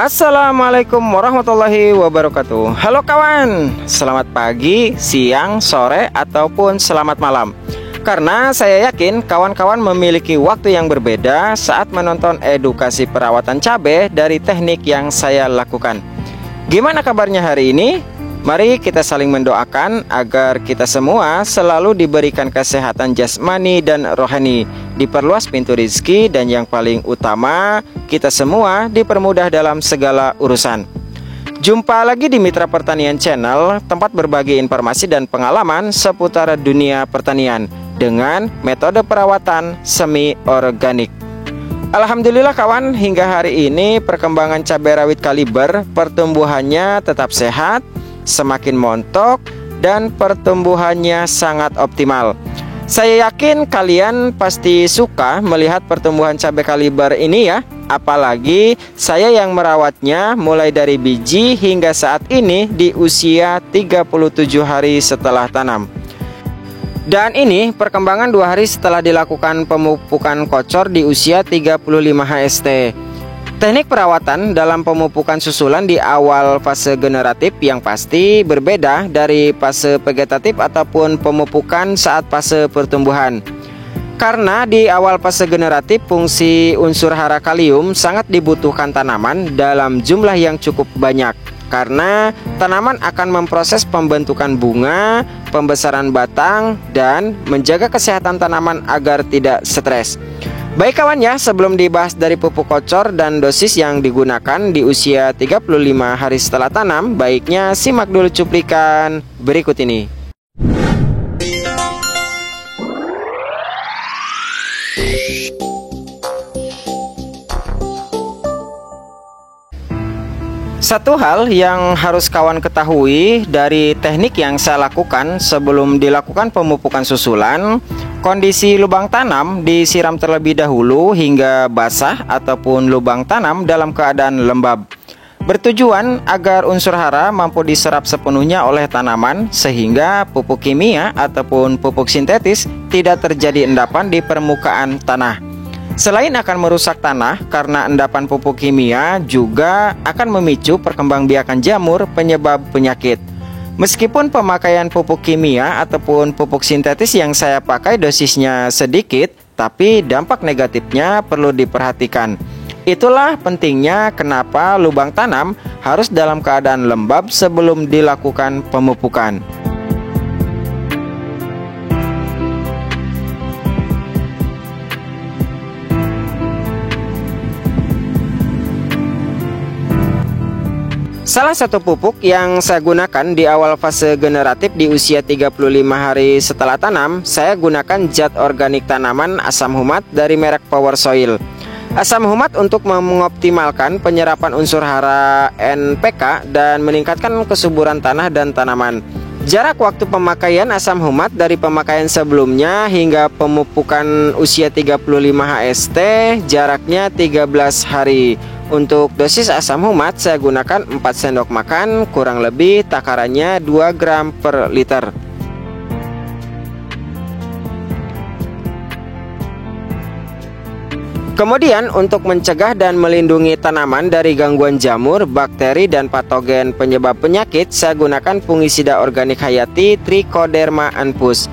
Assalamualaikum warahmatullahi wabarakatuh. Halo kawan, selamat pagi, siang, sore, ataupun selamat malam. Karena saya yakin kawan-kawan memiliki waktu yang berbeda saat menonton edukasi perawatan cabai dari teknik yang saya lakukan. Gimana kabarnya hari ini? Mari kita saling mendoakan agar kita semua selalu diberikan kesehatan jasmani dan rohani, diperluas pintu rezeki, dan yang paling utama, kita semua dipermudah dalam segala urusan. Jumpa lagi di Mitra Pertanian Channel, tempat berbagi informasi dan pengalaman seputar dunia pertanian dengan metode perawatan semi organik. Alhamdulillah kawan, hingga hari ini perkembangan cabai rawit kaliber pertumbuhannya tetap sehat, semakin montok, dan pertumbuhannya sangat optimal. Saya yakin kalian pasti suka melihat pertumbuhan cabai kaliber ini ya. Apalagi saya yang merawatnya mulai dari biji hingga saat ini di usia 37 hari setelah tanam. Dan ini perkembangan 2 hari setelah dilakukan pemupukan kocor di usia 35 HST. Teknik perawatan dalam pemupukan susulan di awal fase generatif yang pasti berbeda dari fase vegetatif ataupun pemupukan saat fase pertumbuhan. Karena di awal fase generatif fungsi unsur hara kalium sangat dibutuhkan tanaman dalam jumlah yang cukup banyak. Karena tanaman akan memproses pembentukan bunga, pembesaran batang, dan menjaga kesehatan tanaman agar tidak stres. Baik kawan ya, sebelum dibahas dari pupuk kocor dan dosis yang digunakan di usia 35 hari setelah tanam, baiknya simak dulu cuplikan berikut ini. Satu hal yang harus kawan ketahui dari teknik yang saya lakukan sebelum dilakukan pemupukan susulan, kondisi lubang tanam disiram terlebih dahulu hingga basah ataupun lubang tanam dalam keadaan lembab. Bertujuan agar unsur hara mampu diserap sepenuhnya oleh tanaman sehingga pupuk kimia ataupun pupuk sintetis tidak terjadi endapan di permukaan tanah. Selain akan merusak tanah karena endapan pupuk kimia juga akan memicu perkembangbiakan jamur penyebab penyakit. Meskipun pemakaian pupuk kimia ataupun pupuk sintetis yang saya pakai dosisnya sedikit, tapi dampak negatifnya perlu diperhatikan. Itulah pentingnya kenapa lubang tanam harus dalam keadaan lembab sebelum dilakukan pemupukan. Salah satu pupuk yang saya gunakan di awal fase generatif di usia 35 hari setelah tanam, saya gunakan zat organik tanaman asam humat dari merek Power Soil. Asam humat untuk mengoptimalkan penyerapan unsur hara NPK dan meningkatkan kesuburan tanah dan tanaman. Jarak waktu pemakaian asam humat dari pemakaian sebelumnya hingga pemupukan usia 35 HST jaraknya 13 hari. Untuk dosis asam humat saya gunakan 4 sendok makan, kurang lebih takarannya 2 gram per liter. Kemudian untuk mencegah dan melindungi tanaman dari gangguan jamur, bakteri, dan patogen penyebab penyakit, saya gunakan fungisida organik hayati Trichoderma anthus.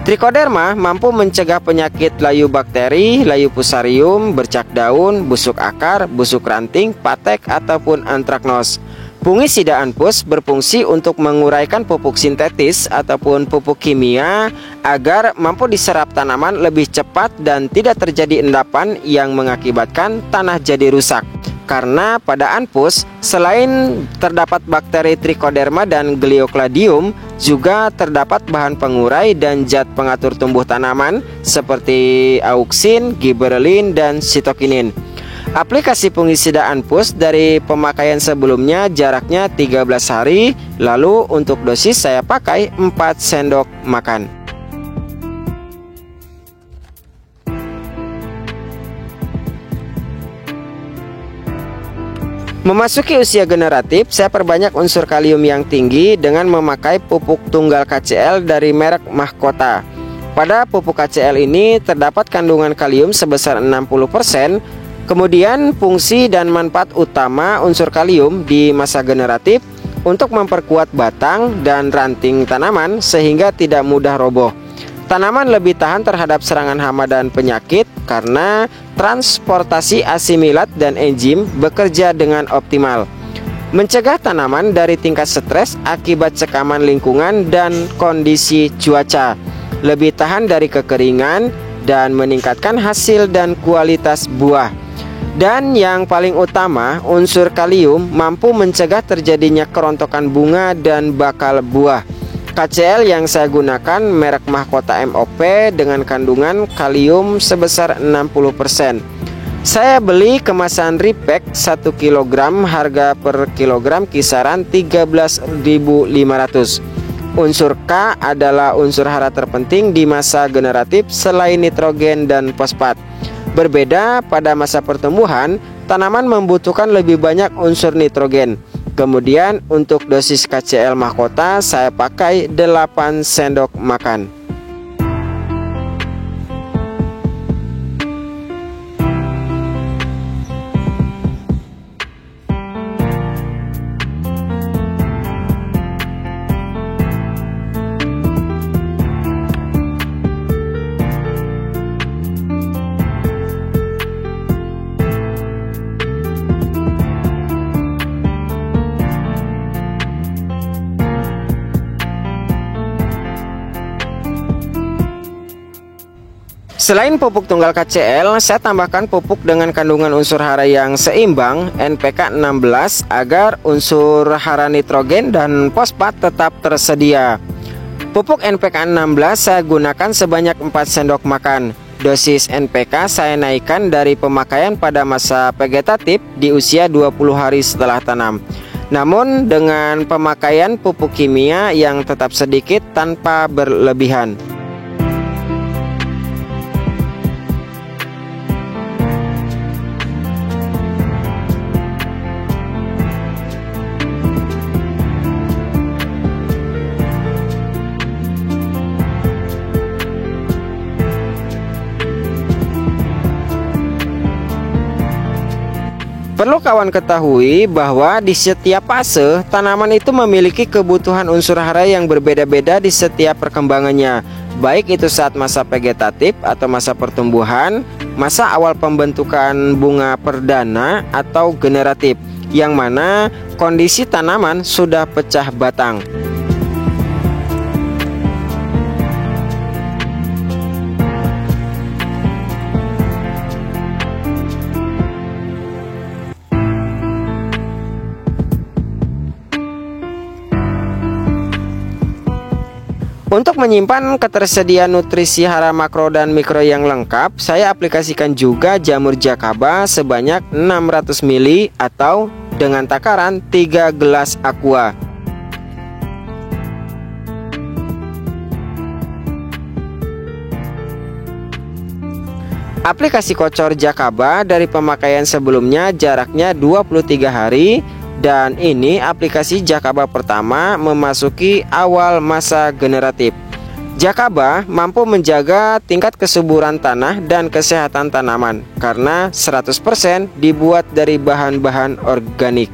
Trichoderma mampu mencegah penyakit layu bakteri, layu fusarium, bercak daun, busuk akar, busuk ranting, patek, ataupun antraknos. Fungisida anthus berfungsi untuk menguraikan pupuk sintetis ataupun pupuk kimia agar mampu diserap tanaman lebih cepat dan tidak terjadi endapan yang mengakibatkan tanah jadi rusak. Karena pada anthus, selain terdapat bakteri Trichoderma dan Gliocladium, juga terdapat bahan pengurai dan zat pengatur tumbuh tanaman seperti auksin, giberelin, dan sitokinin. Aplikasi fungisida anthus dari pemakaian sebelumnya jaraknya 13 hari, lalu untuk dosis saya pakai 4 sendok makan. Memasuki usia generatif, saya perbanyak unsur kalium yang tinggi dengan memakai pupuk tunggal KCL dari merek Mahkota. Pada pupuk KCL ini terdapat kandungan kalium sebesar 60%, Kemudian fungsi dan manfaat utama unsur kalium di masa generatif untuk memperkuat batang dan ranting tanaman sehingga tidak mudah roboh. Tanaman lebih tahan terhadap serangan hama dan penyakit karena transportasi asimilat dan enzim bekerja dengan optimal. Mencegah tanaman dari tingkat stres akibat sekaman lingkungan dan kondisi cuaca. Lebih tahan dari kekeringan dan meningkatkan hasil dan kualitas buah. Dan yang paling utama, unsur kalium mampu mencegah terjadinya kerontokan bunga dan bakal buah. KCl yang saya gunakan merek Mahkota MOP dengan kandungan kalium sebesar 60%. Saya beli kemasan repack 1 kg, harga per kilogram kisaran 13.500. Unsur K adalah unsur hara terpenting di masa generatif selain nitrogen dan fosfat. Berbeda pada masa pertumbuhan, tanaman membutuhkan lebih banyak unsur nitrogen. Kemudian untuk dosis KCl Mahkota saya pakai 8 sendok makan. Selain pupuk tunggal KCl, saya tambahkan pupuk dengan kandungan unsur hara yang seimbang NPK 16 agar unsur hara nitrogen dan fosfat tetap tersedia. Pupuk NPK 16 saya gunakan sebanyak 4 sendok makan. Dosis NPK saya naikkan dari pemakaian pada masa vegetatif di usia 20 hari setelah tanam. Namun dengan pemakaian pupuk kimia yang tetap sedikit tanpa berlebihan. Perlu kawan ketahui bahwa di setiap fase tanaman itu memiliki kebutuhan unsur hara yang berbeda-beda di setiap perkembangannya, baik itu saat masa vegetatif atau masa pertumbuhan, masa awal pembentukan bunga perdana atau generatif, yang mana kondisi tanaman sudah pecah batang. Untuk menyimpan ketersediaan nutrisi hara makro dan mikro yang lengkap, saya aplikasikan juga jamur jakaba sebanyak 600 ml atau dengan takaran 3 gelas aqua. Aplikasi kocor jakaba dari pemakaian sebelumnya jaraknya 23 hari. Dan ini aplikasi jakaba pertama memasuki awal masa generatif. Jakaba mampu menjaga tingkat kesuburan tanah dan kesehatan tanaman karena 100% dibuat dari bahan-bahan organik.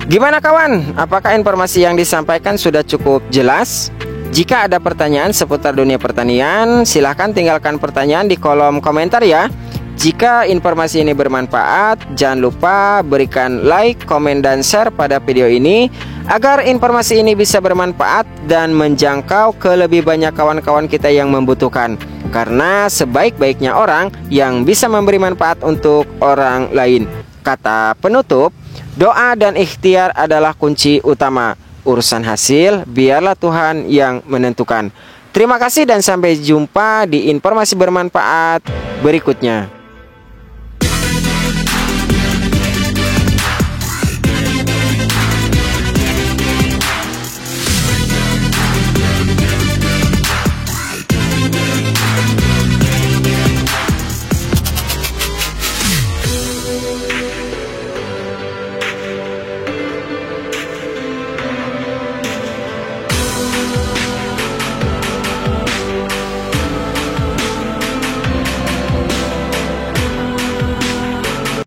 Gimana kawan? Apakah informasi yang disampaikan sudah cukup jelas? Jika ada pertanyaan seputar dunia pertanian, silahkan tinggalkan pertanyaan di kolom komentar ya. Jika informasi ini bermanfaat, jangan lupa berikan like, komen, dan share pada video ini agar informasi ini bisa bermanfaat dan menjangkau ke lebih banyak kawan-kawan kita yang membutuhkan. Karena sebaik-baiknya orang yang bisa memberi manfaat untuk orang lain. Kata penutup, doa dan ikhtiar adalah kunci utama. Urusan hasil biarlah Tuhan yang menentukan. Terima kasih dan sampai jumpa di informasi bermanfaat berikutnya.